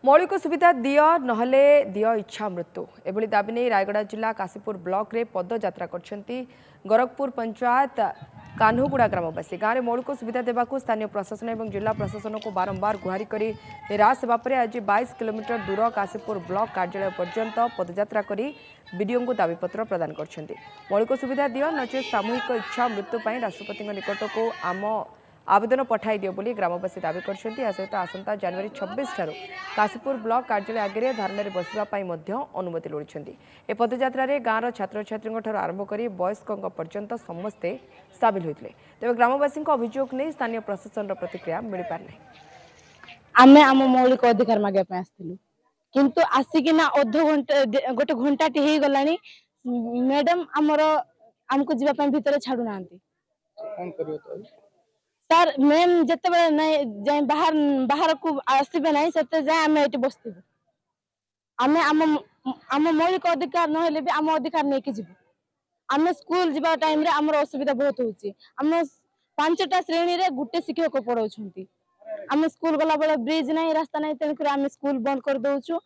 मौलिक सुविधा दिय नहले दिय इच्छा मृत्यु एभली दाबी नहीं रायगड़ा जिला काशीपुर ब्लॉक रे पदयात्रा करछंती गोरखपुर पंचायत कान्हुगुड़ा ग्रामवासी गाँव में मौलिक सुविधा देवाक स्थानीय प्रशासन और जिला प्रशासन को बारंबार गुहारी कर निराश होगापर आज 22 किलोमीटर दूर काशीपुर ब्लॉक कार्यालय पर्यंत पदयात्रा कर विडीओ को दाबीपत्र प्रदान कर मौलिक सुविधा दिय नचे सामूहिक इच्छा मृत्यु पर राष्ट्रपति निकट को आम आवेदन पठाई दियो बोली ग्रामवासी दावी कर सहित आसंता जनवरी 26 ठारू काशीपुर ब्लॉक कार्यालय आगे धरना बसवाई अनुमति लोड़ी ए पदयात्रा गाँव छात्र छात्री आरंभ कर वयस्क पर्यंत समस्ते सामिल होते तेज ग्रामवासी अभियोग नहीं स्थानीय प्रशासन प्रतिक्रिया मिल पारना आमे आम मौलिक अधिकार मागे किंतु आसिकिना अध घंटे गोटे घंटा टी गलानी मैडम आमर आमको जीवाई भितर छाड़ू ना सर मैम जिते नहीं बाहर बाहर को आसबे ना से जाए आम ये बसबू आम आम मौलिक अधिकार नहले भी आम अधिकार नहीं कि आम स्कूल जीवा टाइम रे आमर असुविधा बहुत होची आम 5टा श्रेणी रे गुटे शिक्षक पढ़ाउछंती आम स्कूल गला बेले ब्रिज नहीं रास्ता नहीं तेणुक आम स्कूल बंद कर दउछु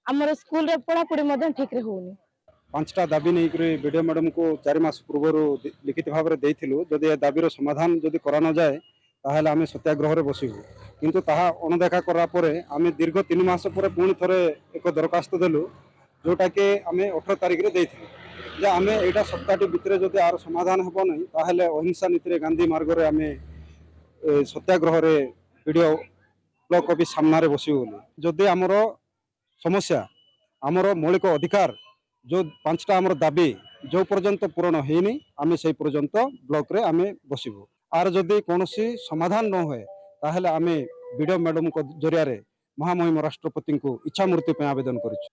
आमर स्कूल रे पढ़ापढ़ी मधे ठीक रे होनी 5टा दाबी नहीं वीडियो मैडम को 4 मास पूर्व लिखित भाव में देइथिलु जदि ए दाबीर समाधान जदि करा न जाए ताहले आमे सत्याग्रह रे बसिबु किंतु ताहा अणदेखा करा परे आमे दीर्घ 3 मास परे पुणी थरे एक दरखास्त देलु जोटा के आमे 18 तारिख रे देइथिलु जे आमे एटा सप्ताहटी भितरे जदि आर समाधान हेबो नै ताहले अहिंसा नीति रे गांधी मार्ग रे आमे सत्याग्रह रे वीडियो ब्लॉक ऑफिस सामना रे बसिबु जदि हमरो समस्या हमरो मौलिक अधिकार जो 5टा आमर दाबी जो पर्यंत पूरण होनी आम से पर्यंत ब्लॉक रे आम बसबू आर जदि कौन समाधान न हुए ताहले आम वीडियो मैडम को जरिया महामहिम राष्ट्रपति को इच्छा मृत्यु आवेदन करूँ।